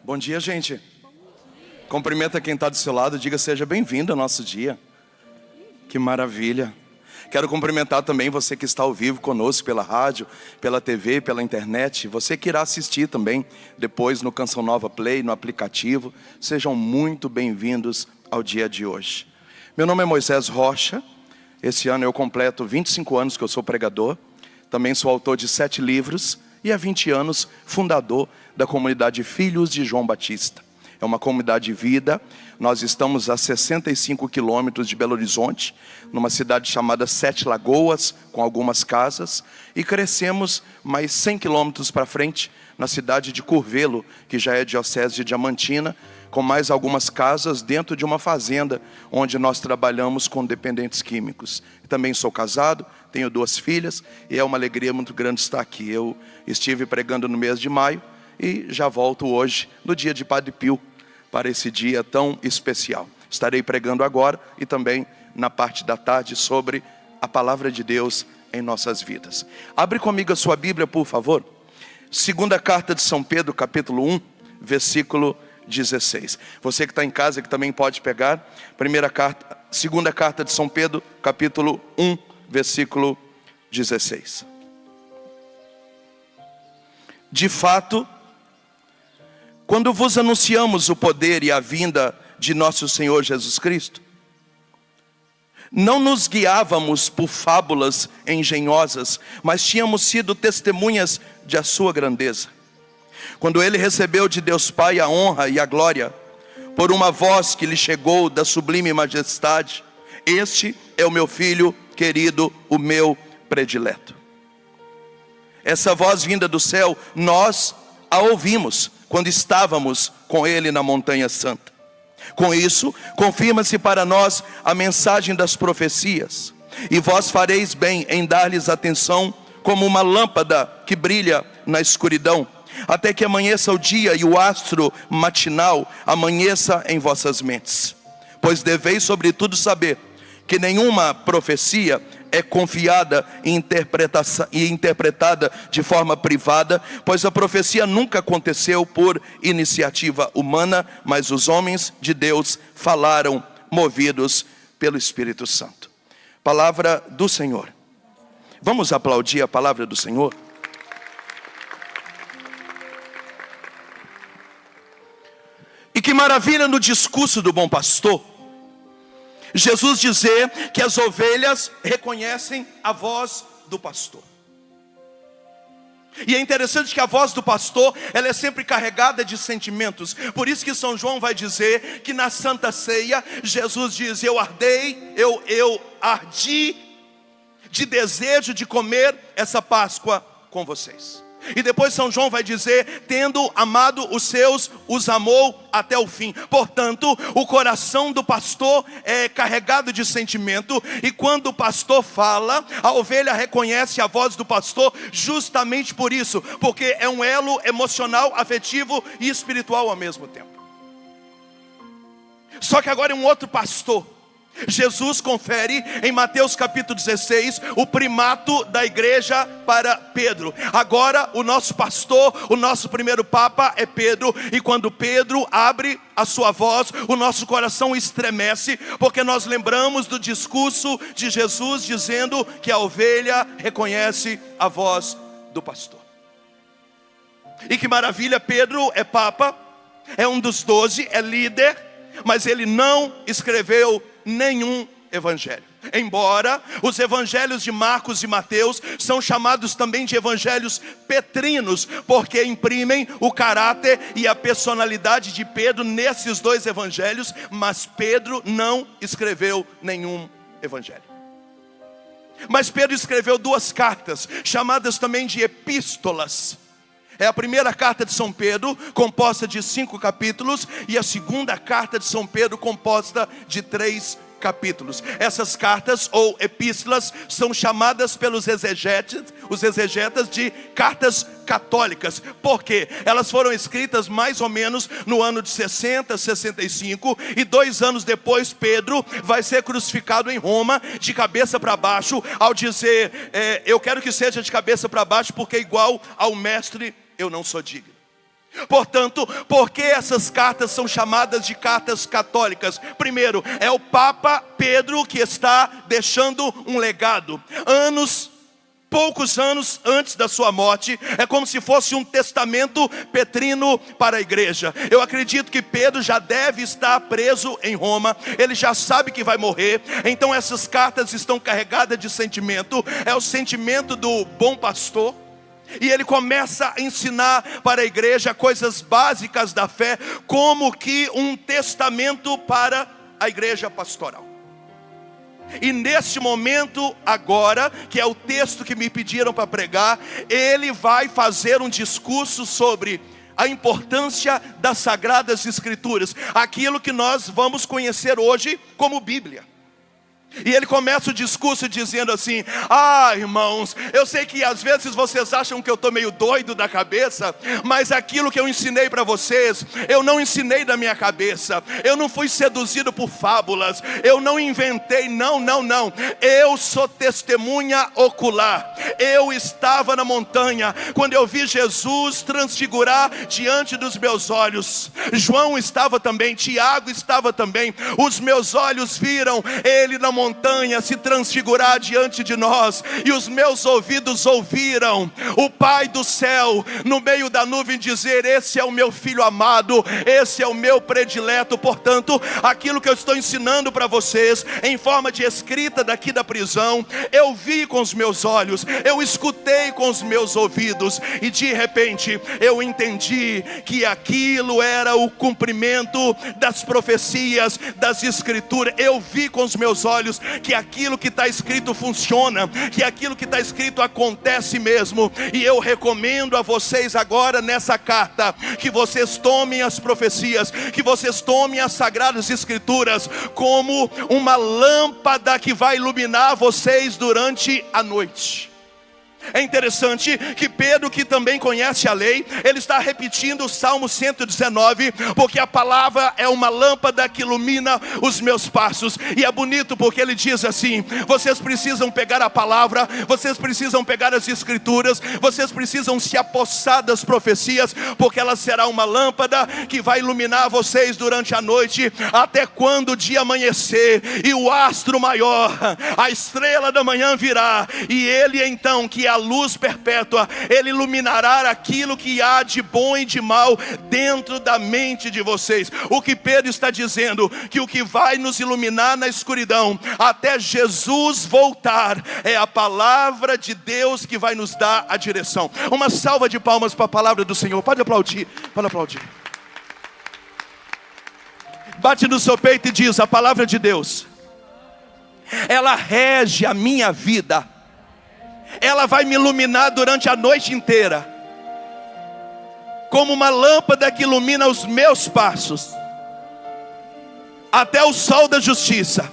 Bom dia, gente. Cumprimenta quem está do seu lado, diga seja bem-vindo ao nosso dia. Que maravilha. Quero cumprimentar também você que está ao vivo conosco pela rádio, pela TV, pela internet. Você que irá assistir também depois no Canção Nova Play, no aplicativo. Sejam muito bem-vindos ao dia de hoje. Meu nome é Moisés Rocha. Esse ano eu completo 25 anos que eu sou pregador. Também sou autor de 7 livros e há 20 anos fundador da comunidade Filhos de João Batista. É uma comunidade de vida. Nós estamos a 65 quilômetros de Belo Horizonte, numa cidade chamada Sete Lagoas, com algumas casas. E crescemos mais 100 quilômetros para frente, na cidade de Curvelo, que já é diocese de Diamantina, com mais algumas casas dentro de uma fazenda, onde nós trabalhamos com dependentes químicos. Também sou casado, tenho 2 filhas, e é uma alegria muito grande estar aqui. Eu estive pregando no mês de maio, e já volto hoje, no dia de Padre Pio, para esse dia tão especial. Estarei pregando agora e também na parte da tarde sobre a palavra de Deus em nossas vidas. Abre comigo a sua Bíblia, por favor. Segunda carta de São Pedro, capítulo 1, versículo 16. Você que está em casa, que também pode pegar. Segunda carta de São Pedro, capítulo 1, versículo 16. De fato, quando vos anunciamos o poder e a vinda de nosso Senhor Jesus Cristo, não nos guiávamos por fábulas engenhosas, mas tínhamos sido testemunhas de a sua grandeza. Quando ele recebeu de Deus Pai a honra e a glória, por uma voz que lhe chegou da sublime majestade: este é o meu filho querido, o meu predileto. Essa voz vinda do céu, nós a ouvimos quando estávamos com ele na montanha santa. Com isso, confirma-se para nós a mensagem das profecias: e vós fareis bem em dar-lhes atenção, como uma lâmpada que brilha na escuridão, até que amanheça o dia e o astro matinal amanheça em vossas mentes. Pois deveis sobretudo saber que nenhuma profecia é confiada e interpretada de forma privada, pois a profecia nunca aconteceu por iniciativa humana, mas os homens de Deus falaram movidos pelo Espírito Santo. Palavra do Senhor. Vamos aplaudir a palavra do Senhor? E que maravilha no discurso do bom pastor Jesus dizer que as ovelhas reconhecem a voz do pastor. E é interessante que a voz do pastor, ela é sempre carregada de sentimentos. Por isso que São João vai dizer que na Santa Ceia, Jesus diz: eu ardi de desejo de comer essa Páscoa com vocês. E depois São João vai dizer: tendo amado os seus, os amou até o fim. Portanto, o coração do pastor é carregado de sentimento. E quando o pastor fala, a ovelha reconhece a voz do pastor justamente por isso, porque é um elo emocional, afetivo e espiritual ao mesmo tempo. Só que agora é um outro pastor. Jesus confere em Mateus capítulo 16 o primato da igreja para Pedro. Agora o nosso pastor, o nosso primeiro papa é Pedro. E quando Pedro abre a sua voz, o nosso coração estremece, porque nós lembramos do discurso de Jesus dizendo que a ovelha reconhece a voz do pastor. E que maravilha, Pedro é papa, é um dos 12, é líder, mas ele não escreveu nenhum evangelho. Embora os evangelhos de Marcos e Mateus são chamados também de evangelhos petrinos, porque imprimem o caráter e a personalidade de Pedro nesses 2 evangelhos, mas Pedro não escreveu nenhum evangelho. Mas Pedro escreveu 2 cartas, chamadas também de epístolas. É a primeira carta de São Pedro, composta de 5 capítulos, e a segunda carta de São Pedro, composta de 3 capítulos. Essas cartas ou epístolas são chamadas pelos exegetas de cartas católicas. Por quê? Elas foram escritas mais ou menos no ano de 60, 65, e 2 anos depois Pedro vai ser crucificado em Roma de cabeça para baixo, ao dizer: eu quero que seja de cabeça para baixo, porque igual ao mestre eu não sou digno. Portanto, por que essas cartas são chamadas de cartas católicas? Primeiro, é o Papa Pedro que está deixando um legado. Poucos anos antes da sua morte, é como se fosse um testamento petrino para a igreja. Eu acredito que Pedro já deve estar preso em Roma, ele já sabe que vai morrer, então essas cartas estão carregadas de sentimento, é o sentimento do bom pastor. E ele começa a ensinar para a igreja coisas básicas da fé, como que um testamento para a igreja pastoral. E neste momento agora, que é o texto que me pediram para pregar, ele vai fazer um discurso sobre a importância das Sagradas Escrituras, aquilo que nós vamos conhecer hoje como Bíblia. E ele começa o discurso dizendo assim: irmãos, eu sei que às vezes vocês acham que eu estou meio doido da cabeça, mas aquilo que eu ensinei para vocês, eu não ensinei da minha cabeça, eu não fui seduzido por fábulas, eu não inventei, não, eu sou testemunha ocular. Eu estava na montanha, quando eu vi Jesus transfigurar diante dos meus olhos. João estava também, Tiago estava também, os meus olhos viram ele na montanha se transfigurar diante de nós, e os meus ouvidos ouviram o Pai do céu no meio da nuvem dizer: esse é o meu filho amado, esse é o meu predileto. Portanto, aquilo que eu estou ensinando para vocês em forma de escrita daqui da prisão, eu vi com os meus olhos, eu escutei com os meus ouvidos, e de repente eu entendi que aquilo era o cumprimento das profecias das Escrituras. Eu vi com os meus olhos que aquilo que está escrito funciona, que aquilo que está escrito acontece mesmo. E eu recomendo a vocês agora nessa carta, que vocês tomem as profecias, que vocês tomem as Sagradas Escrituras como uma lâmpada que vai iluminar vocês durante a noite. É interessante que Pedro, que também conhece a lei, ele está repetindo o Salmo 119, porque a palavra é uma lâmpada que ilumina os meus passos. E é bonito porque ele diz assim: vocês precisam pegar a palavra, vocês precisam pegar as Escrituras, vocês precisam se apossar das profecias, porque ela será uma lâmpada que vai iluminar vocês durante a noite, até quando o dia amanhecer e o astro maior, a estrela da manhã virá, e ele então, que é a luz perpétua, ele iluminará aquilo que há de bom e de mal dentro da mente de vocês. O que Pedro está dizendo, que o que vai nos iluminar na escuridão até Jesus voltar, é a palavra de Deus que vai nos dar a direção. Uma salva de palmas para a palavra do Senhor. Pode aplaudir, pode aplaudir. Bate no seu peito e diz: a palavra de Deus, ela rege a minha vida, ela vai me iluminar durante a noite inteira, como uma lâmpada que ilumina os meus passos, até o sol da justiça,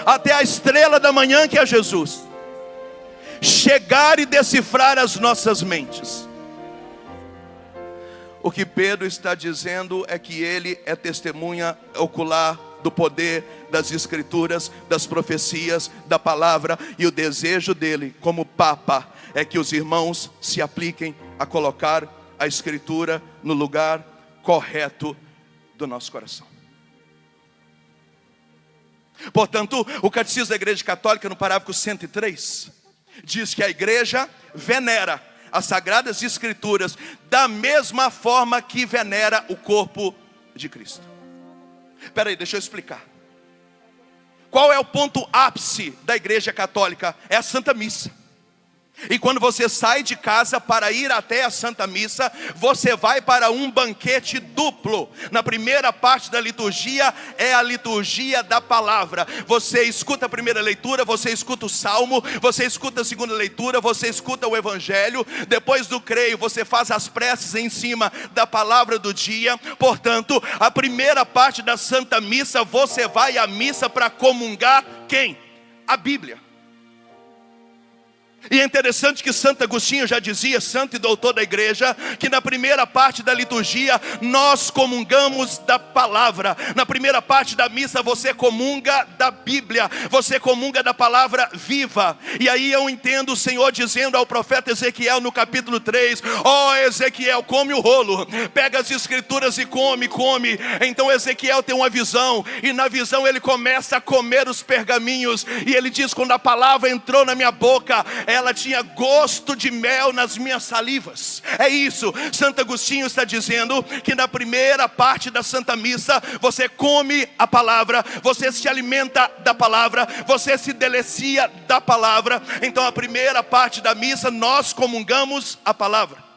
até a estrela da manhã, que é Jesus, chegar e decifrar as nossas mentes. O que Pedro está dizendo é que ele é testemunha ocular do poder das Escrituras, das profecias, da palavra. E o desejo dele como Papa é que os irmãos se apliquem a colocar a Escritura no lugar correto do nosso coração. Portanto, o Catecismo da Igreja Católica, no parágrafo 103, diz que a igreja venera as Sagradas Escrituras da mesma forma que venera o corpo de Cristo. Espera aí, deixa eu explicar. Qual é o ponto ápice da Igreja Católica? É a Santa Missa. E quando você sai de casa para ir até a Santa Missa, você vai para um banquete duplo. Na primeira parte da liturgia é a liturgia da palavra. Você escuta a primeira leitura, você escuta o Salmo, você escuta a segunda leitura, você escuta o Evangelho. Depois do creio, você faz as preces em cima da palavra do dia. Portanto, a primeira parte da Santa Missa, você vai à missa para comungar quem? A Bíblia. E é interessante que Santo Agostinho já dizia, santo e doutor da igreja, que na primeira parte da liturgia nós comungamos da palavra. Na primeira parte da missa você comunga da Bíblia, você comunga da palavra viva. E aí eu entendo o Senhor dizendo ao profeta Ezequiel no capítulo 3, ó Ezequiel, come o rolo, pega as escrituras e come. Então Ezequiel tem uma visão, e na visão ele começa a comer os pergaminhos, e ele diz, quando a palavra entrou na minha boca, ela tinha gosto de mel nas minhas salivas. É isso, Santo Agostinho está dizendo que na primeira parte da Santa Missa você come a palavra, você se alimenta da palavra, você se delicia da palavra. Então a primeira parte da missa nós comungamos a palavra.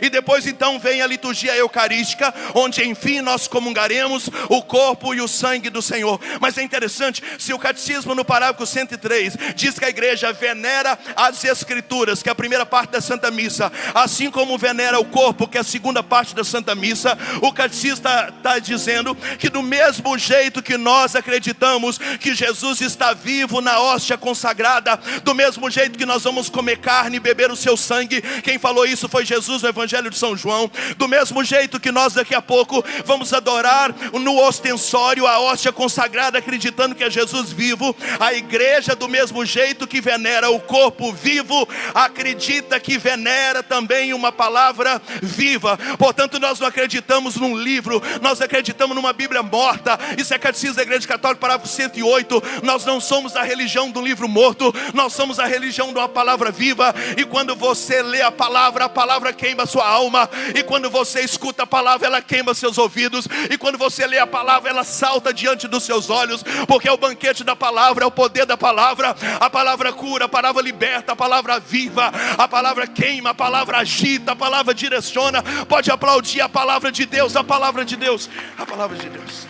E depois então vem a liturgia eucarística, onde enfim nós comungaremos o corpo e o sangue do Senhor. Mas é interessante, se o catecismo no parágrafo 103 diz que a igreja venera as escrituras, que é a primeira parte da Santa Missa, assim como venera o corpo, que é a segunda parte da Santa Missa, o catecismo está dizendo que do mesmo jeito que nós acreditamos que Jesus está vivo na hóstia consagrada, do mesmo jeito que nós vamos comer carne e beber o seu sangue, quem falou isso foi Jesus no Evangelho de São João. Do mesmo jeito que nós daqui a pouco vamos adorar no ostensório a hóstia consagrada, acreditando que é Jesus vivo, a igreja, do mesmo jeito que venera o corpo vivo, acredita que venera também uma palavra viva. Portanto, nós não acreditamos num livro, nós acreditamos numa Bíblia morta. Isso é Catecismo da Igreja Católica, parágrafo 108. Nós não somos a religião do livro morto, nós somos a religião de uma palavra viva. E quando você lê a palavra queima a sua alma. E quando você escuta a palavra, ela queima seus ouvidos. E quando você lê a palavra, ela salta diante dos seus olhos. Porque é o banquete da palavra, é o poder da palavra. A palavra cura, a palavra liberta, a palavra viva, a palavra queima, a palavra agita, a palavra direciona. Pode aplaudir a palavra de Deus, a palavra de Deus, a palavra de Deus.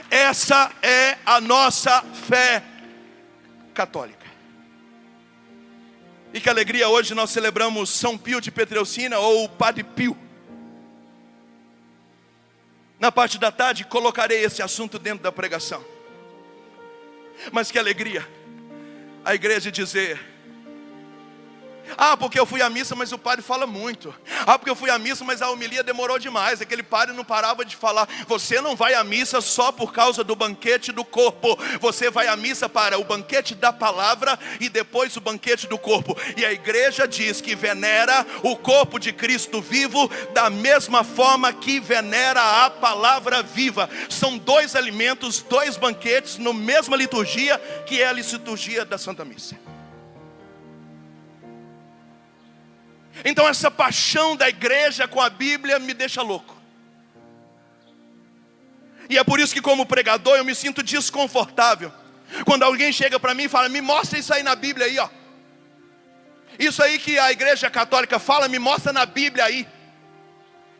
Essa é a nossa fé católica. E que alegria, hoje nós celebramos São Pio de Pietrelcina, ou Padre Pio. Na parte da tarde colocarei esse assunto dentro da pregação. Mas que alegria a igreja dizer: ah, porque eu fui à missa, mas o padre fala muito. Ah, porque eu fui à missa, mas a homilia demorou demais. Aquele padre não parava de falar. Você não vai à missa só por causa do banquete do corpo. Você vai à missa para o banquete da palavra e depois o banquete do corpo. E a igreja diz que venera o corpo de Cristo vivo da mesma forma que venera a palavra viva. São dois alimentos, dois banquetes na mesma liturgia, que é a liturgia da Santa Missa. Então essa paixão da igreja com a Bíblia me deixa louco. E é por isso que, como pregador, eu me sinto desconfortável quando alguém chega para mim e fala: me mostra isso aí na Bíblia aí, ó. Isso aí que a igreja católica fala, me mostra na Bíblia aí.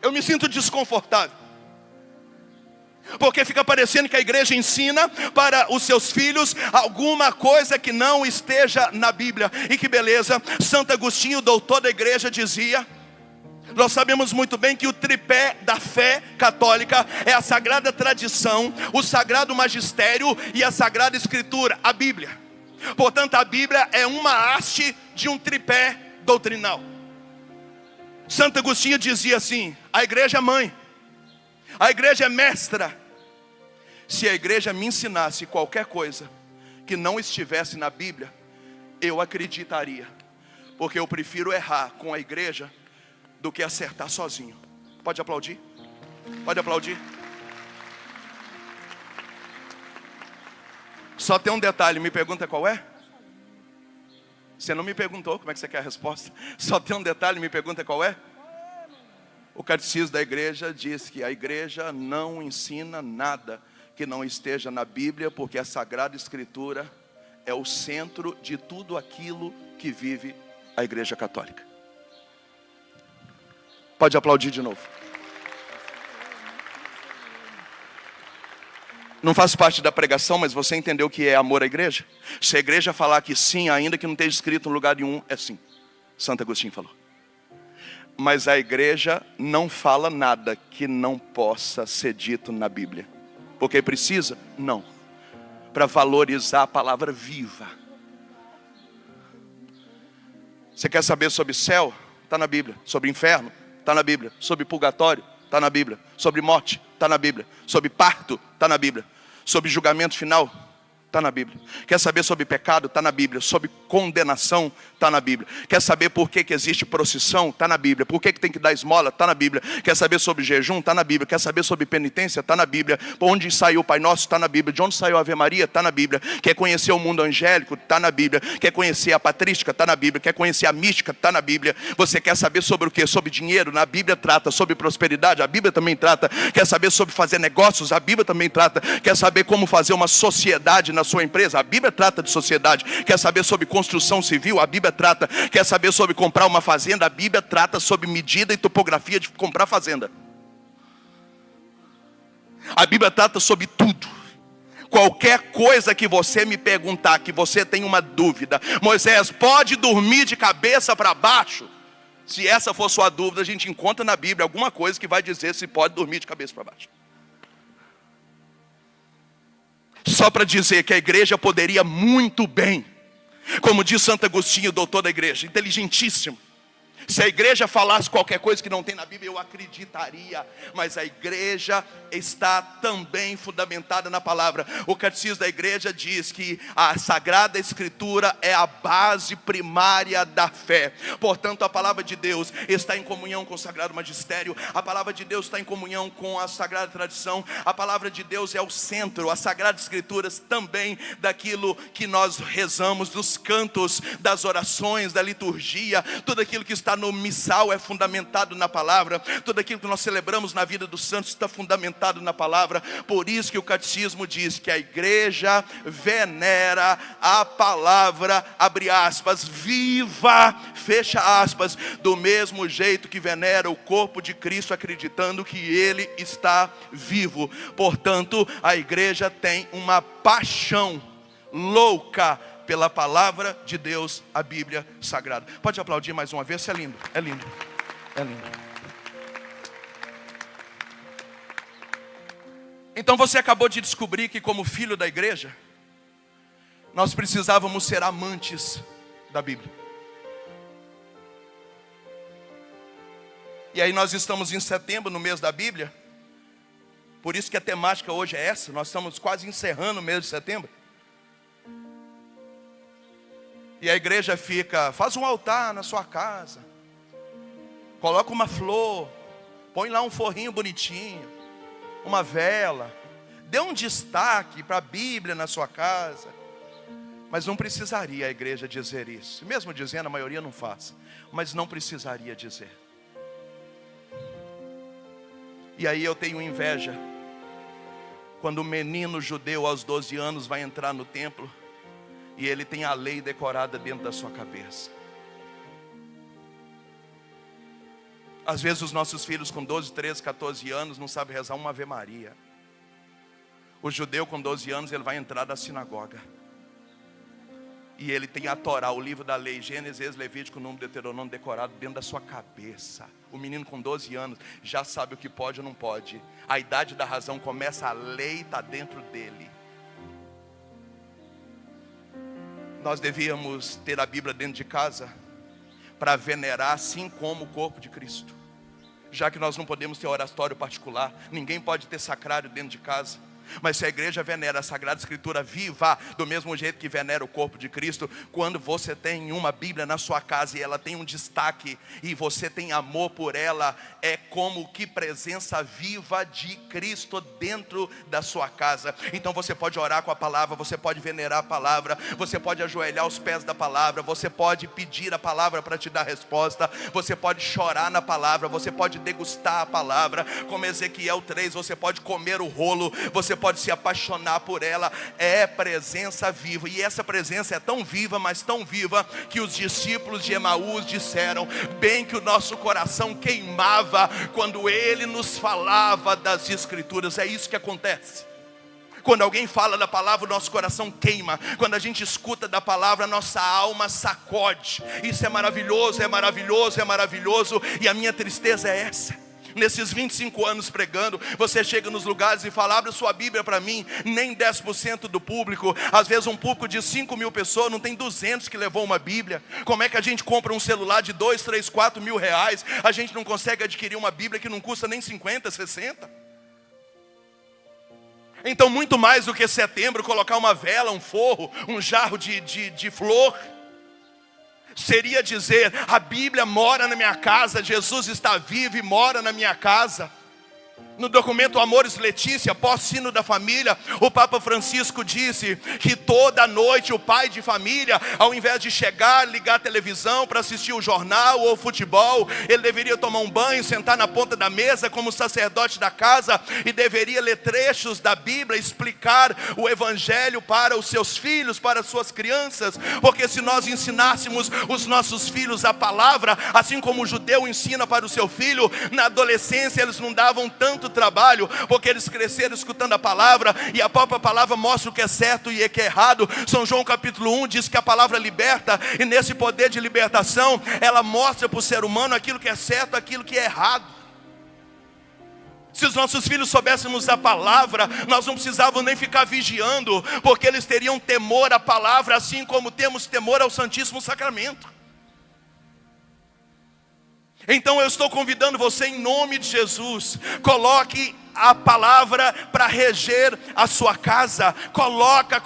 Eu me sinto desconfortável, porque fica parecendo que a igreja ensina para os seus filhos alguma coisa que não esteja na Bíblia. E que beleza, Santo Agostinho, doutor da igreja, dizia: nós sabemos muito bem que o tripé da fé católica é a sagrada tradição, o sagrado magistério e a sagrada escritura, a Bíblia. Portanto, a Bíblia é uma haste de um tripé doutrinal. Santo Agostinho dizia assim: a igreja é mãe, a igreja é mestra. Se a igreja me ensinasse qualquer coisa que não estivesse na Bíblia, eu acreditaria, porque eu prefiro errar com a igreja do que acertar sozinho. Pode aplaudir? Pode aplaudir? Só tem um detalhe, me pergunta qual é? Você não me perguntou, como é que você quer a resposta? Só tem um detalhe, me pergunta qual é? O catecismo da igreja diz que a igreja não ensina nada que não esteja na Bíblia, porque a Sagrada Escritura é o centro de tudo aquilo que vive a igreja católica. Pode aplaudir de novo. Não faz parte da pregação, mas você entendeu o que é amor à igreja? Se a igreja falar que sim, ainda que não esteja escrito em lugar nenhum, é sim. Santo Agostinho falou. Mas a igreja não fala nada que não possa ser dito na Bíblia. Porque precisa? Não. para valorizar a palavra viva. Você quer saber sobre céu? Está na Bíblia. Sobre inferno? Está na Bíblia. Sobre purgatório? Está na Bíblia. Sobre morte? Está na Bíblia. Sobre parto? Está na Bíblia. Sobre julgamento final? Está na Bíblia. Quer saber sobre pecado? Está na Bíblia. Sobre condenação? Está na Bíblia. Quer saber por que existe procissão? Está na Bíblia. Por que tem que dar esmola? Está na Bíblia. Quer saber sobre jejum? Está na Bíblia. Quer saber sobre penitência? Está na Bíblia. Por onde saiu o Pai Nosso? Está na Bíblia. De onde saiu a Ave Maria? Está na Bíblia. Quer conhecer o mundo angélico? Está na Bíblia. Quer conhecer a patrística? Está na Bíblia. Quer conhecer a mística? Está na Bíblia. Você quer saber sobre o que? Sobre dinheiro? Na Bíblia trata. Sobre prosperidade? A Bíblia também trata. Quer saber sobre fazer negócios? A Bíblia também trata. Quer saber como fazer uma sociedade na sua empresa? A Bíblia trata de sociedade. Quer saber sobre construção civil? A Bíblia trata. Quer saber sobre comprar uma fazenda? A Bíblia trata sobre medida e topografia de comprar fazenda. A Bíblia trata sobre tudo. Qualquer coisa que você me perguntar, que você tem uma dúvida, Moisés, pode dormir de cabeça para baixo? Se essa for sua dúvida, a gente encontra na Bíblia alguma coisa que vai dizer se pode dormir de cabeça para baixo. Só para dizer que a igreja poderia muito bem, como diz Santo Agostinho, doutor da igreja, inteligentíssimo. Se a igreja falasse qualquer coisa que não tem na Bíblia, eu acreditaria. Mas a igreja está também fundamentada na palavra. O catecismo da igreja diz que a Sagrada Escritura é a base primária da fé. Portanto, a palavra de Deus está em comunhão com o Sagrado Magistério. A palavra de Deus está em comunhão com a Sagrada Tradição. A palavra de Deus é o centro, as Sagradas Escrituras também, daquilo que nós rezamos, dos cantos, das orações, da liturgia. Tudo aquilo que está no missal é fundamentado na palavra. Tudo aquilo que nós celebramos na vida dos santos está fundamentado na palavra. Por isso que o catecismo diz que a igreja venera a palavra, abre aspas, viva, fecha aspas, do mesmo jeito que venera o corpo de Cristo, acreditando que ele está vivo. Portanto, a igreja tem uma paixão louca pela palavra de Deus, a Bíblia Sagrada. Pode aplaudir mais uma vez, isso é lindo, é lindo, é lindo. Então você acabou de descobrir que como filho da igreja, nós precisávamos ser amantes da Bíblia. E aí nós estamos em setembro, no mês da Bíblia. Por isso que a temática hoje é essa. Nós estamos quase encerrando o mês de setembro. E a igreja fica, faz um altar na sua casa, coloca uma flor, põe lá um forrinho bonitinho, uma vela, dê um destaque para a Bíblia na sua casa. Mas não precisaria a igreja dizer isso. Mesmo dizendo, a maioria não faz. Mas não precisaria dizer. E aí eu tenho inveja quando o menino judeu aos 12 anos vai entrar no templo e ele tem a lei decorada dentro da sua cabeça. Às vezes os nossos filhos com 12, 13, 14 anos não sabem rezar uma Ave Maria. O judeu com 12 anos ele vai entrar na sinagoga e ele tem a Torá, o livro da lei, Gênesis, Levítico, Número, Deuteronômio decorado dentro da sua cabeça. O menino com 12 anos já sabe o que pode ou não pode. A idade da razão começa, a lei está dentro dele. Nós devíamos ter a Bíblia dentro de casa para venerar, assim como o corpo de Cristo. Já que nós não podemos ter oratório particular, ninguém pode ter sacrário dentro de casa. Mas se a igreja venera a Sagrada Escritura viva, do mesmo jeito que venera o corpo de Cristo, quando você tem uma Bíblia na sua casa e ela tem um destaque, e você tem amor por ela, é como que presença viva de Cristo dentro da sua casa. Então você pode orar com a palavra, você pode venerar a palavra, você pode ajoelhar aos pés da palavra, você pode pedir a palavra para te dar resposta, você pode chorar na palavra, você pode degustar a palavra, como Ezequiel 3, você pode comer o rolo, você pode se apaixonar por ela. É presença viva, e essa presença é tão viva, mas tão viva, que os discípulos de Emaús disseram, bem que o nosso coração queimava, quando ele nos falava das Escrituras. É isso que acontece. Quando alguém fala da palavra, o nosso coração queima. Quando a gente escuta da palavra, a nossa alma sacode. Isso é maravilhoso, é maravilhoso, é maravilhoso. E a minha tristeza é essa. Nesses 25 anos pregando, você chega nos lugares e fala: abre sua Bíblia para mim. Nem 10% do público. Às vezes um público de 5.000 pessoas, não tem 200 que levou uma Bíblia. Como é que a gente compra um celular de 2, 3, 4 mil reais? A gente não consegue adquirir uma Bíblia que não custa nem 50, 60. Então, muito mais do que setembro, colocar uma vela, um forro, um jarro de flor, seria dizer: a Bíblia mora na minha casa, Jesus está vivo e mora na minha casa. No documento Amores Letícia, pós-sino da família, o Papa Francisco disse que toda noite o pai de família, ao invés de chegar, ligar a televisão para assistir o jornal ou o futebol, ele deveria tomar um banho, sentar na ponta da mesa como sacerdote da casa e deveria ler trechos da Bíblia, explicar o Evangelho para os seus filhos, para as suas crianças. Porque se nós ensinássemos os nossos filhos a palavra, assim como o judeu ensina para o seu filho, na adolescência eles não davam tanto trabalho, porque eles cresceram escutando a palavra, e a própria palavra mostra o que é certo e o que é errado. São João capítulo 1 diz que a palavra liberta, e nesse poder de libertação, ela mostra para o ser humano aquilo que é certo, aquilo que é errado. Se os nossos filhos soubéssemos a palavra, nós não precisávamos nem ficar vigiando, porque eles teriam temor à palavra, assim como temos temor ao Santíssimo Sacramento. Então eu estou convidando você em nome de Jesus, coloque a palavra para reger a sua casa. Coloca,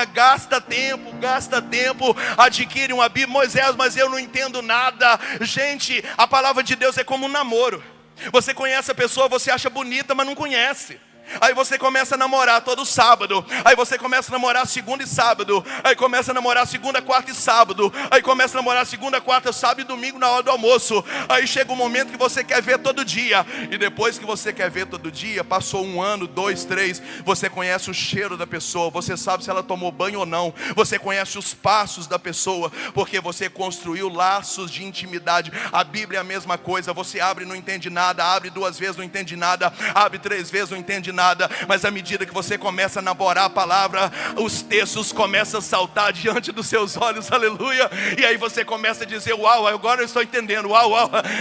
gasta tempo, adquire uma Bíblia. Moisés, mas eu não entendo nada. Gente, a palavra de Deus é como um namoro. Você conhece a pessoa, você acha bonita, mas não conhece. Aí você começa a namorar todo sábado. Aí você começa a namorar segunda e sábado. Aí começa a namorar segunda, quarta e sábado. Aí começa a namorar segunda, quarta, sábado e domingo na hora do almoço. Aí chega um momento que você quer ver todo dia. E depois que você quer ver todo dia, passou 1 ano, 2, 3, você conhece o cheiro da pessoa. Você sabe se ela tomou banho ou não. Você conhece os passos da pessoa, porque você construiu laços de intimidade. A Bíblia é a mesma coisa. Você abre e não entende nada. Abre 2 vezes, não entende nada. Abre 3 vezes, não entende nada. Mas à medida que você começa a namorar a palavra, os textos começam a saltar diante dos seus olhos, aleluia. E aí você começa a dizer: uau, agora eu estou entendendo, uau,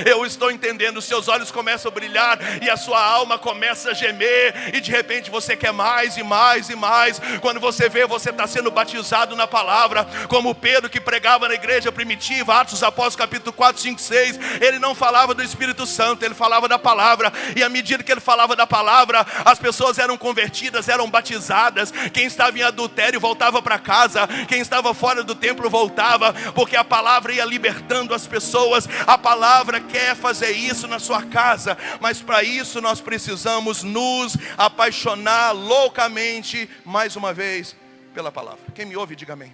eu estou entendendo. Os seus olhos começam a brilhar e a sua alma começa a gemer, e de repente você quer mais e mais e mais. Quando você vê, você está sendo batizado na palavra, como Pedro, que pregava na igreja primitiva, Atos dos Apóstolos capítulo 4, 5, 6. Ele não falava do Espírito Santo, ele falava da palavra. E à medida que ele falava da palavra, as pessoas eram convertidas, eram batizadas. Quem estava em adultério voltava para casa, quem estava fora do templo voltava, porque a palavra ia libertando as pessoas. A palavra quer fazer isso na sua casa, mas para isso nós precisamos nos apaixonar loucamente, mais uma vez, pela palavra. Quem me ouve, diga amém.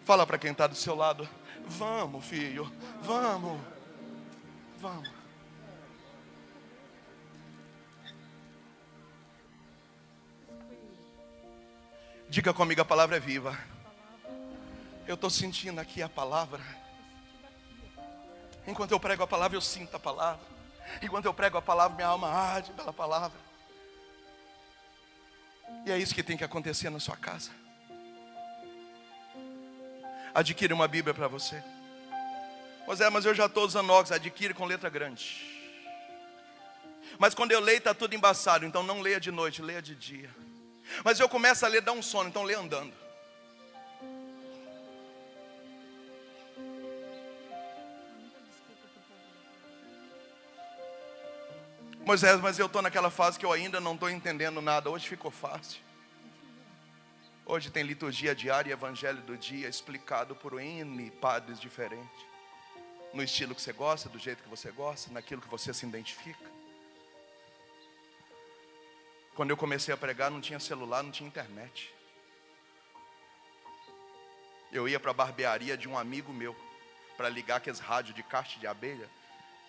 Fala para quem está do seu lado: vamos, filho, vamos. Diga comigo: a palavra é viva. Eu estou sentindo aqui a palavra. Enquanto eu prego a palavra, eu sinto a palavra. Enquanto eu prego a palavra, minha alma arde pela palavra. E é isso que tem que acontecer na sua casa. Adquire uma Bíblia para você. Mas eu já estou usando óculos. Adquire com letra grande. Mas quando eu leio está tudo embaçado. Então não leia de noite, leia de dia. Mas eu começo a ler, dá um sono, então lê andando. Moisés, mas eu estou naquela fase que eu ainda não estou entendendo nada. Hoje ficou fácil. Hoje tem liturgia diária e evangelho do dia, explicado por N padres diferentes. No estilo que você gosta, do jeito que você gosta, naquilo que você se identifica. Quando eu comecei a pregar, não tinha celular, não tinha internet. Eu ia para a barbearia de um amigo meu, para ligar aqueles rádios de caixa de abelha,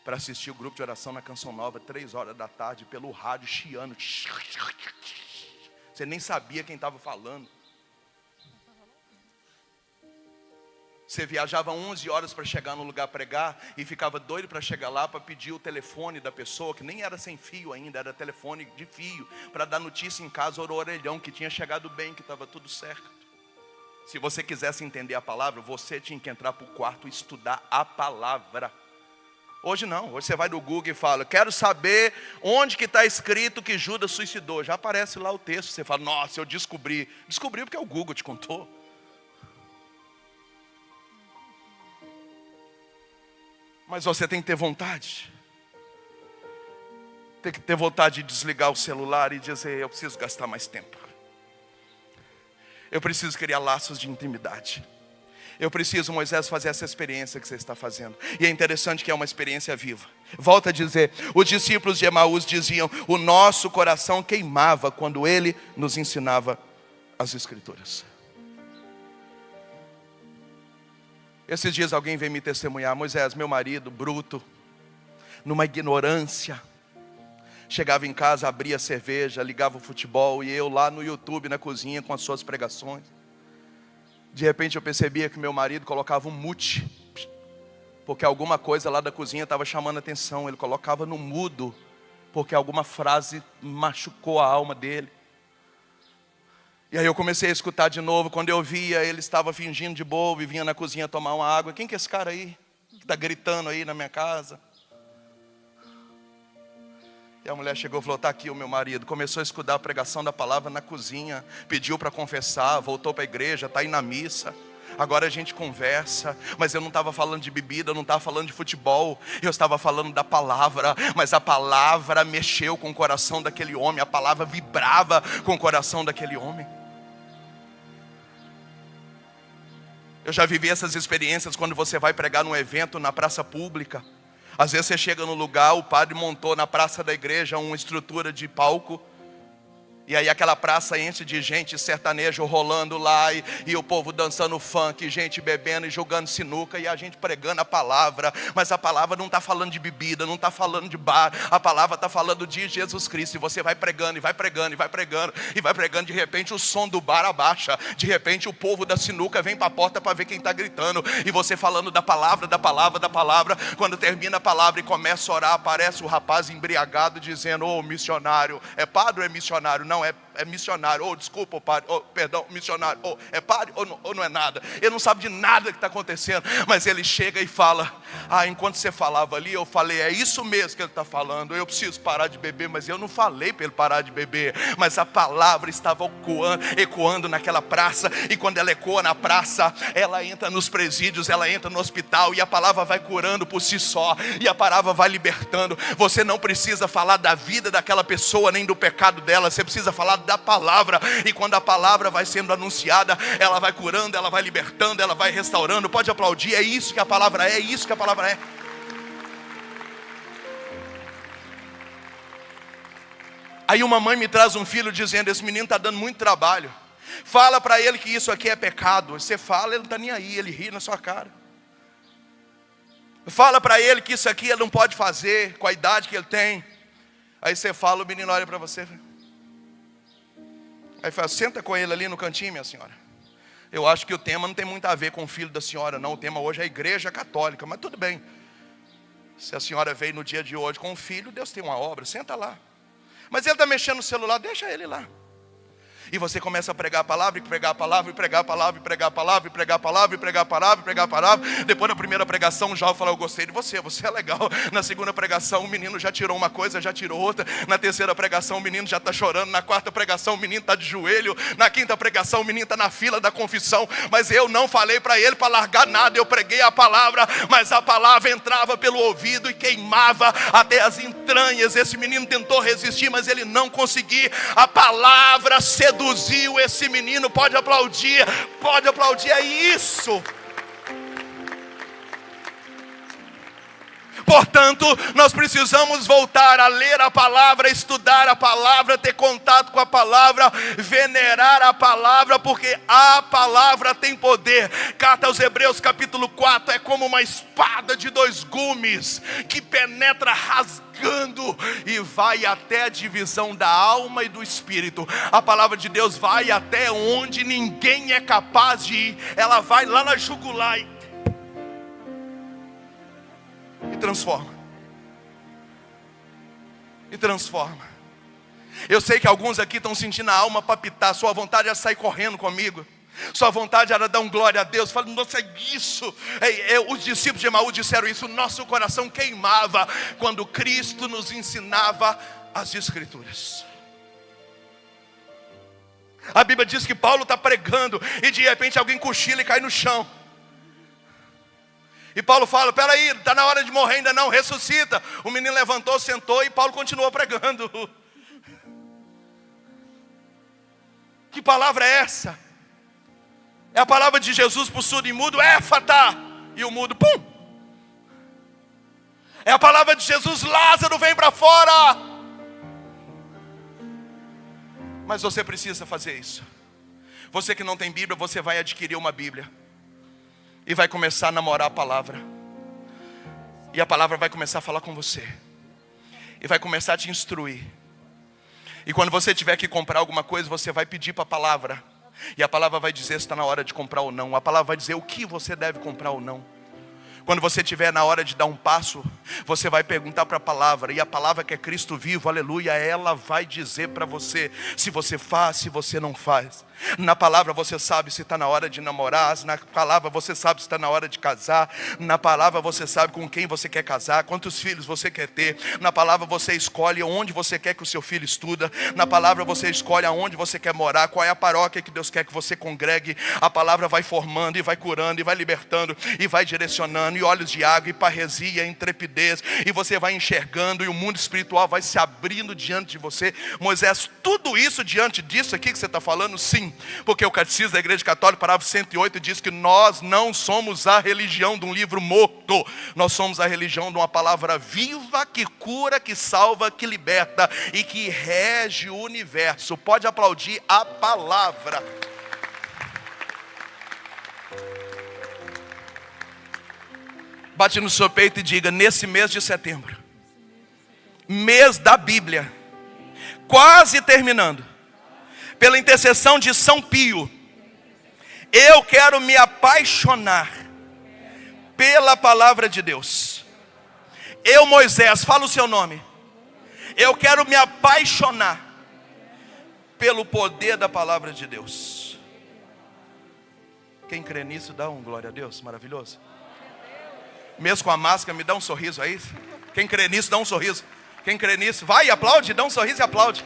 para assistir o grupo de oração na Canção Nova, 3 horas da tarde, pelo rádio, chiando. Você nem sabia quem estava falando. Você viajava 11 horas para chegar no lugar pregar e ficava doido para chegar lá para pedir o telefone da pessoa, que nem era sem fio ainda, era telefone de fio, para dar notícia em casa, o orelhão, que tinha chegado bem, que estava tudo certo. Se você quisesse entender a palavra, você tinha que entrar para o quarto e estudar a palavra. Hoje não, hoje você vai no Google e fala, quero saber onde que está escrito que Judas suicidou. Já aparece lá o texto, você fala, nossa, eu descobri. Descobriu porque o Google te contou. Mas você tem que ter vontade. Tem que ter vontade de desligar o celular e dizer, eu preciso gastar mais tempo. Eu preciso criar laços de intimidade. Eu preciso, Moisés, fazer essa experiência que você está fazendo. E é interessante que é uma experiência viva. Volto a dizer, os discípulos de Emaús diziam, o nosso coração queimava quando ele nos ensinava as Escrituras. Esses dias alguém veio me testemunhar, Moisés, meu marido, bruto, numa ignorância, chegava em casa, abria cerveja, ligava o futebol, e eu lá no YouTube, na cozinha, com as suas pregações. De repente eu percebia que meu marido colocava um mute, porque alguma coisa lá da cozinha estava chamando a atenção. Ele colocava no mudo, porque alguma frase machucou a alma dele. E aí eu comecei a escutar de novo. Quando eu via, ele estava fingindo de bobo e vinha na cozinha tomar uma água. Quem que é esse cara aí, que está gritando aí na minha casa? E a mulher chegou e falou, está aqui o meu marido. Começou a escutar a pregação da palavra na cozinha. Pediu para confessar, voltou para a igreja, está aí na missa. Agora a gente conversa, mas eu não estava falando de bebida, eu não estava falando de futebol. Eu estava falando da palavra, mas a palavra mexeu com o coração daquele homem. A palavra vibrava com o coração daquele homem. Eu já vivi essas experiências quando você vai pregar num evento na praça pública. Às vezes você chega no lugar, o padre montou na praça da igreja uma estrutura de palco. E aí aquela praça enche de gente sertanejo rolando lá e o povo dançando funk, gente bebendo e jogando sinuca e a gente pregando a palavra. Mas a palavra não está falando de bebida, não está falando de bar. A palavra está falando de Jesus Cristo. E você vai pregando, e vai pregando, e vai pregando, e vai pregando. De repente o som do bar abaixa. De repente o povo da sinuca vem para a porta para ver quem está gritando. E você falando da palavra, da palavra, da palavra. Quando termina a palavra e começa a orar, aparece o rapaz embriagado dizendo, ô missionário, é padre ou é missionário? Não, é missionário. Oh, desculpa, padre. Oh, perdão, missionário. Oh, é padre ou não é nada? Ele não sabe de nada que está acontecendo. Mas ele chega e fala, enquanto você falava ali, eu falei, é isso mesmo que ele está falando. Eu preciso parar de beber, mas eu não falei para ele parar de beber. Mas a palavra estava ecoando naquela praça. E quando ela ecoa na praça, ela entra nos presídios, ela entra no hospital. E a palavra vai curando por si só. E a palavra vai libertando. Você não precisa falar da vida daquela pessoa, nem do pecado dela. Você precisa falar da palavra. E quando a palavra vai sendo anunciada, ela vai curando, ela vai libertando, ela vai restaurando. Pode aplaudir, é isso que a palavra é isso que a palavra é. Aí uma mãe me traz um filho dizendo, esse menino está dando muito trabalho. Fala para ele que isso aqui é pecado. Você fala, ele não está nem aí, ele ri na sua cara. Fala para ele que isso aqui ele não pode fazer com a idade que ele tem. Aí você fala, o menino olha para você. Aí fala, senta com ele ali no cantinho, minha senhora. Eu acho que o tema não tem muito a ver com o filho da senhora, não. O tema hoje é a igreja católica, mas tudo bem. Se a senhora veio no dia de hoje com o filho, Deus tem uma obra, senta lá. Mas ele está mexendo no celular, deixa ele lá. E você começa a pregar a palavra, e pregar a palavra, e pregar a palavra, e pregar a palavra, e pregar a palavra, e pregar a palavra, e pregar a palavra. Depois da primeira pregação, o jovem fala, eu gostei de você, você é legal. Na segunda pregação, o menino já tirou uma coisa, já tirou outra. Na terceira pregação, o menino já está chorando. Na quarta pregação, o menino está de joelho. Na quinta pregação, o menino está na fila da confissão. Mas eu não falei para ele para largar nada, eu preguei a palavra. Mas a palavra entrava pelo ouvido e queimava até as entranhas. Esse menino tentou resistir, mas ele não conseguiu. A palavra seduziu esse menino. Pode aplaudir, é isso. Portanto, nós precisamos voltar a ler a palavra, estudar a palavra, ter contato com a palavra, venerar a palavra, porque a palavra tem poder. Carta aos Hebreus capítulo 4 é como uma espada de dois gumes que penetra rasgando e vai até a divisão da alma e do espírito. A palavra de Deus vai até onde ninguém é capaz de ir. Ela vai lá na jugular e transforma. E transforma. Eu sei que alguns aqui estão sentindo a alma palpitar. Sua vontade é sair correndo comigo. Sua vontade era dar um glória a Deus. Fala, nossa, é isso. Os discípulos de Emaús disseram isso. Nosso coração queimava quando Cristo nos ensinava as Escrituras. A Bíblia diz que Paulo está pregando e de repente alguém cochila e cai no chão. E Paulo fala, peraí, está na hora de morrer ainda não, ressuscita. O menino levantou, sentou e Paulo continuou pregando. Que palavra é essa? É a palavra de Jesus para o surdo e mudo, éfata. E o mudo, pum. É a palavra de Jesus, Lázaro, vem para fora. Mas você precisa fazer isso. Você que não tem Bíblia, você vai adquirir uma Bíblia. E vai começar a namorar a palavra. E a palavra vai começar a falar com você. E vai começar a te instruir. E quando você tiver que comprar alguma coisa, você vai pedir para a palavra. E a palavra vai dizer se está na hora de comprar ou não. A palavra vai dizer o que você deve comprar ou não. Quando você estiver na hora de dar um passo, você vai perguntar para a palavra. E a palavra que é Cristo vivo, aleluia, ela vai dizer para você se você faz, se você não faz. Na palavra você sabe se está na hora de namorar. Na palavra você sabe se está na hora de casar. Na palavra você sabe com quem você quer casar, quantos filhos você quer ter. Na palavra você escolhe onde você quer que o seu filho estuda. Na palavra você escolhe aonde você quer morar, qual é a paróquia que Deus quer que você congregue. A palavra vai formando e vai curando e vai libertando e vai direcionando. E olhos de água e parresia, intrepidez. E você vai enxergando e o mundo espiritual vai se abrindo diante de você. Moisés, tudo isso diante disso aqui que você está falando? Sim. Porque o Catecismo da Igreja Católica, parágrafo 108, diz que nós não somos a religião de um livro morto. Nós somos a religião de uma palavra viva, que cura, que salva, que liberta e que rege o universo. Pode aplaudir a palavra. Bate no seu peito e diga, nesse mês de setembro, mês da Bíblia, quase terminando, pela intercessão de São Pio, eu quero me apaixonar pela palavra de Deus. Eu, Moisés, fala o seu nome. Eu quero me apaixonar pelo poder da palavra de Deus. Quem crê nisso, dá um glória a Deus, maravilhoso. Mesmo com a máscara, me dá um sorriso aí. Quem crê nisso, dá um sorriso. Quem crê nisso, vai e aplaude, dá um sorriso e aplaude.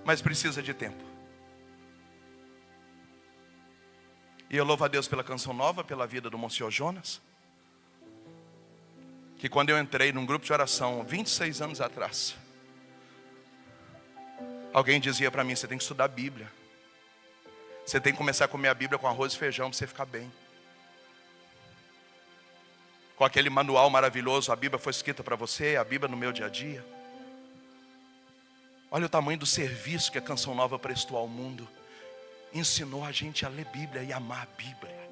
Mas precisa de tempo. E eu louvo a Deus pela canção nova, pela vida do Monsenhor Jonas, que quando eu entrei num grupo de oração 26 anos atrás, alguém dizia para mim, você tem que estudar a Bíblia. Você tem que começar a comer a Bíblia com arroz e feijão para você ficar bem. Com aquele manual maravilhoso, a Bíblia foi escrita para você, a Bíblia no meu dia a dia. Olha o tamanho do serviço que a Canção Nova prestou ao mundo. Ensinou a gente a ler Bíblia e amar a Bíblia.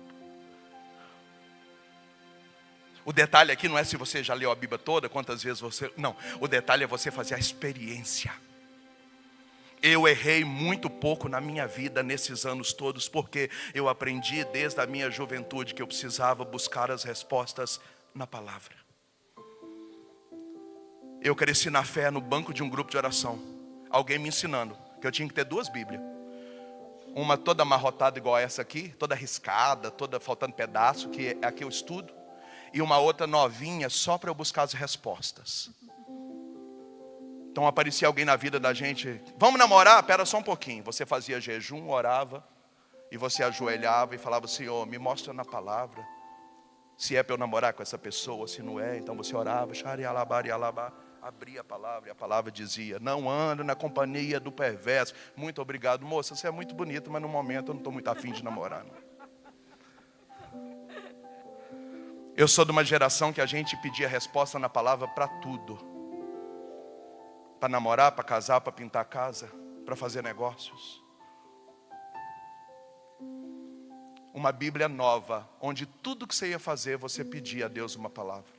O detalhe aqui não é se você já leu a Bíblia toda, quantas vezes você... Não, o detalhe é você fazer a experiência. Eu errei muito pouco na minha vida nesses anos todos, porque eu aprendi desde a minha juventude que eu precisava buscar as respostas na palavra. Eu cresci na fé no banco de um grupo de oração. Alguém me ensinando que eu tinha que ter 2 Bíblias. Uma toda amarrotada igual essa aqui, toda riscada, toda faltando pedaço, que é a que eu estudo. E uma outra novinha só para eu buscar as respostas. Então aparecia alguém na vida da gente, vamos namorar? Espera só um pouquinho. Você fazia jejum, orava, e você ajoelhava e falava, Senhor, me mostra na palavra se é para eu namorar com essa pessoa, se não é. Então você orava, abria a palavra e a palavra dizia, não ando na companhia do perverso. Muito obrigado, moça, você é muito bonita, mas no momento eu não estou muito afim de namorar, não. Eu sou de uma geração que a gente pedia resposta na palavra para tudo. Para namorar, para casar, para pintar a casa, para fazer negócios. Uma Bíblia nova, onde tudo que você ia fazer, você pedia a Deus uma palavra.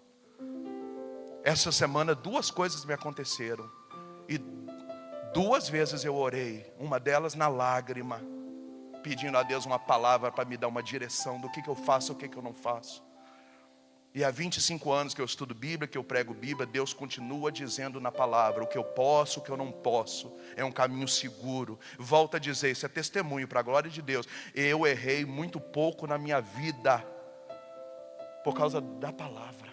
Essa semana 2 coisas me aconteceram. E 2 vezes eu orei. Uma delas na lágrima, pedindo a Deus uma palavra para me dar uma direção do que eu faço, o que eu não faço. E há 25 anos que eu estudo Bíblia, que eu prego Bíblia, Deus continua dizendo na palavra o que eu posso, o que eu não posso. É um caminho seguro. Volto a dizer, isso é testemunho para a glória de Deus. Eu errei muito pouco na minha vida por causa da palavra.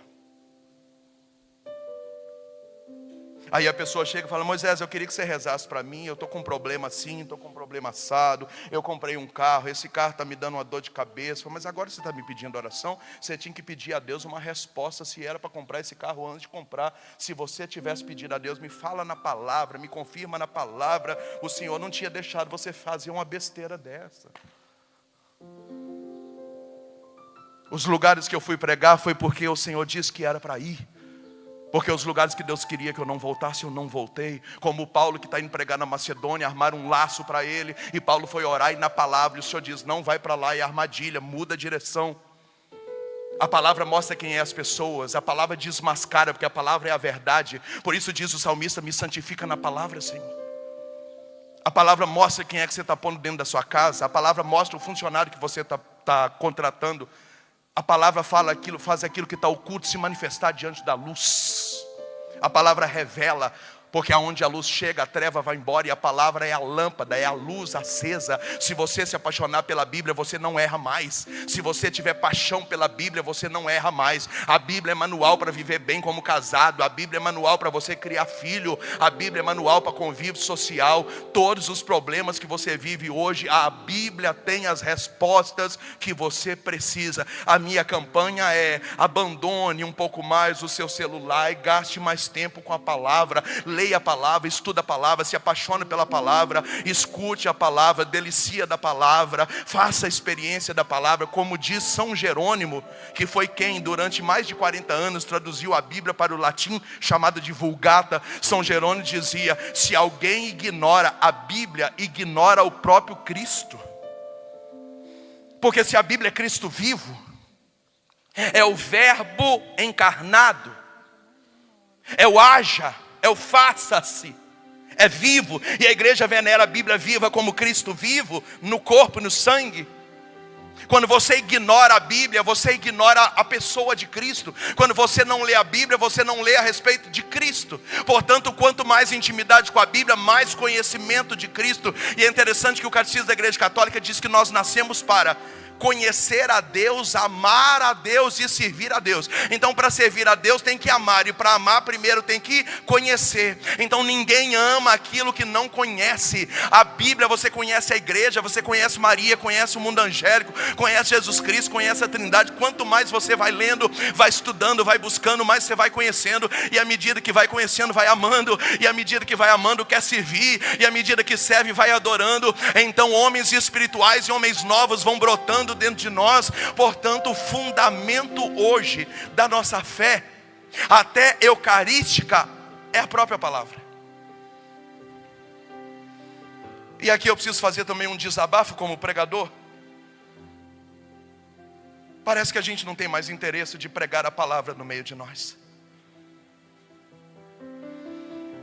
Aí a pessoa chega e fala: Moisés, eu queria que você rezasse para mim. Eu estou com um problema assim, estou com um problema assado. Eu comprei um carro, esse carro está me dando uma dor de cabeça. Mas agora você está me pedindo oração. Você tinha que pedir a Deus uma resposta se era para comprar esse carro antes de comprar. Se você tivesse pedido a Deus, me fala na palavra, me confirma na palavra. O Senhor não tinha deixado você fazer uma besteira dessa. Os lugares que eu fui pregar foi porque o Senhor disse que era para ir. Porque os lugares que Deus queria que eu não voltasse, eu não voltei. Como o Paulo que está indo pregar na Macedônia, armaram um laço para ele. E Paulo foi orar e na palavra o Senhor diz: não vai para lá, é armadilha, muda a direção. A palavra mostra quem é as pessoas. A palavra desmascara, porque a palavra é a verdade. Por isso diz o salmista: me santifica na palavra, Senhor. A palavra mostra quem é que você está pondo dentro da sua casa. A palavra mostra o funcionário que você está contratando. A palavra fala aquilo, faz aquilo que está oculto se manifestar diante da luz. A palavra revela, porque aonde a luz chega, a treva vai embora. E a palavra é a lâmpada, é a luz acesa. Se você se apaixonar pela Bíblia, você não erra mais. Se você tiver paixão pela Bíblia, você não erra mais. A Bíblia é manual para viver bem como casado. A Bíblia é manual para você criar filho. A Bíblia é manual para convívio social. Todos os problemas que você vive hoje, a Bíblia tem as respostas que você precisa. A minha campanha é: abandone um pouco mais o seu celular e gaste mais tempo com a palavra. Leia a palavra, estuda a palavra, se apaixone pela palavra, escute a palavra, delicia da palavra, faça a experiência da palavra. Como diz São Jerônimo, que foi quem durante mais de 40 anos traduziu a Bíblia para o latim, chamada de Vulgata. São Jerônimo dizia: se alguém ignora a Bíblia, ignora o próprio Cristo. Porque se a Bíblia é Cristo vivo, é o verbo encarnado, é o haja, é o faça-se, é vivo. E a igreja venera a Bíblia viva como Cristo vivo, no corpo e no sangue. Quando você ignora a Bíblia, você ignora a pessoa de Cristo. Quando você não lê a Bíblia, você não lê a respeito de Cristo. Portanto, quanto mais intimidade com a Bíblia, mais conhecimento de Cristo. E é interessante que o Catecismo da Igreja Católica diz que nós nascemos para conhecer a Deus, amar a Deus e servir a Deus. Então, para servir a Deus tem que amar, e para amar primeiro tem que conhecer. Então ninguém ama aquilo que não conhece. A Bíblia, você conhece a igreja, você conhece Maria, conhece o mundo angélico, conhece Jesus Cristo, conhece a Trindade. Quanto mais você vai lendo, vai estudando, vai buscando, mais você vai conhecendo. E à medida que vai conhecendo, vai amando. E à medida que vai amando, quer servir. E à medida que serve, vai adorando. Então homens espirituais e homens novos vão brotando dentro de nós. Portanto, o fundamento hoje da nossa fé, até eucarística, é a própria palavra. E aqui eu preciso fazer também um desabafo como pregador. Parece que a gente não tem mais interesse de pregar a palavra no meio de nós.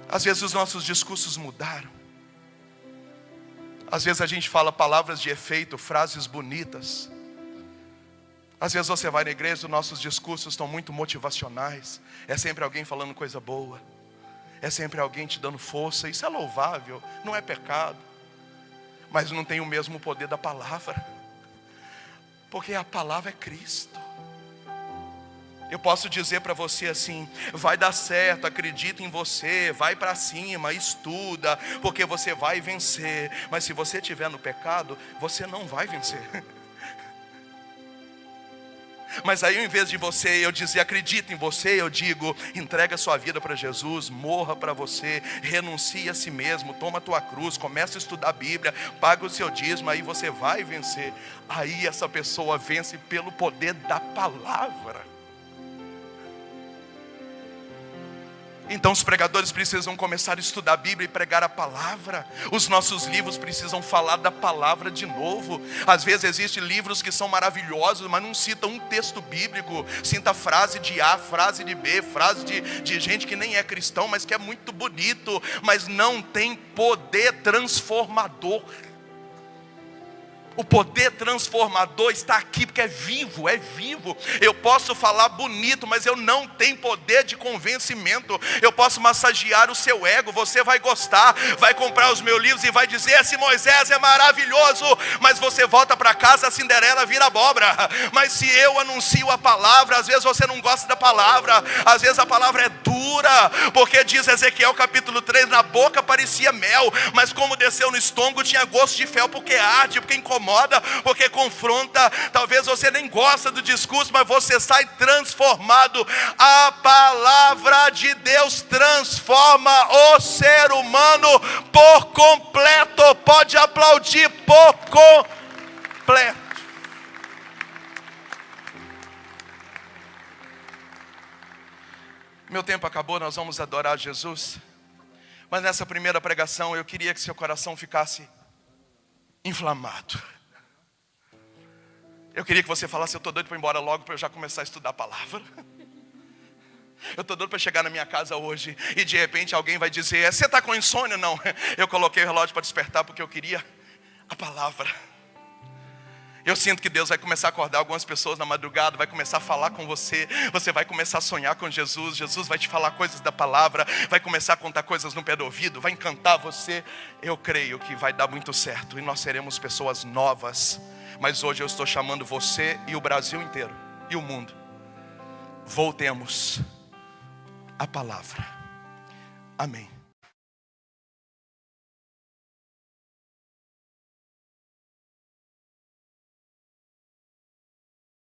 Às vezes os nossos discursos mudaram. Às vezes a gente fala palavras de efeito, frases bonitas. Às vezes você vai na igreja, os nossos discursos estão muito motivacionais. É sempre alguém falando coisa boa. É sempre alguém te dando força. Isso é louvável, não é pecado. Mas não tem o mesmo poder da palavra. Porque a palavra é Cristo. Eu posso dizer para você assim: vai dar certo, acredita em você, vai para cima, estuda, porque você vai vencer. Mas se você estiver no pecado, você não vai vencer. Mas aí, ao invés de eu dizer acredita em você, eu digo: entrega a sua vida para Jesus, morra para você, renuncie a si mesmo, toma a tua cruz, começa a estudar a Bíblia, paga o seu dízimo, aí você vai vencer. Aí essa pessoa vence pelo poder da palavra. Então os pregadores precisam começar a estudar a Bíblia e pregar a palavra. Os nossos livros precisam falar da palavra de novo. Às vezes existem livros que são maravilhosos, mas não citam um texto bíblico. Cita frase de A, frase de B, frase de gente que nem é cristão, mas que é muito bonito, mas não tem poder transformador. O poder transformador está aqui, porque é vivo, é vivo. Eu posso falar bonito, mas eu não tenho poder de convencimento. Eu posso massagear o seu ego, você vai gostar, vai comprar os meus livros e vai dizer: esse Moisés é maravilhoso. Mas você volta para casa, a Cinderela vira abóbora. Mas se eu anuncio a palavra, às vezes você não gosta da palavra, às vezes a palavra é dura, porque diz Ezequiel capítulo 3, na boca parecia mel, mas como desceu no estômago tinha gosto de fel, porque arde, porque incomoda, porque confronta. Talvez você nem gosta do discurso, mas você sai transformado. A palavra de Deus transforma o ser humano por completo. Pode aplaudir, por completo. Meu tempo acabou, nós vamos adorar Jesus. Mas nessa primeira pregação eu queria que seu coração ficasse inflamado. Eu queria que você falasse: eu estou doido para ir embora logo, para eu já começar a estudar a palavra. Eu estou doido para chegar na minha casa hoje e de repente alguém vai dizer: você está com insônia? Não, eu coloquei o relógio para despertar porque eu queria a palavra. Eu sinto que Deus vai começar a acordar algumas pessoas na madrugada, vai começar a falar com você, você vai começar a sonhar com Jesus, Jesus vai te falar coisas da palavra, vai começar a contar coisas no pé do ouvido, vai encantar você. Eu creio que vai dar muito certo e nós seremos pessoas novas. Mas hoje eu estou chamando você e o Brasil inteiro e o mundo. Voltemos à palavra. Amém.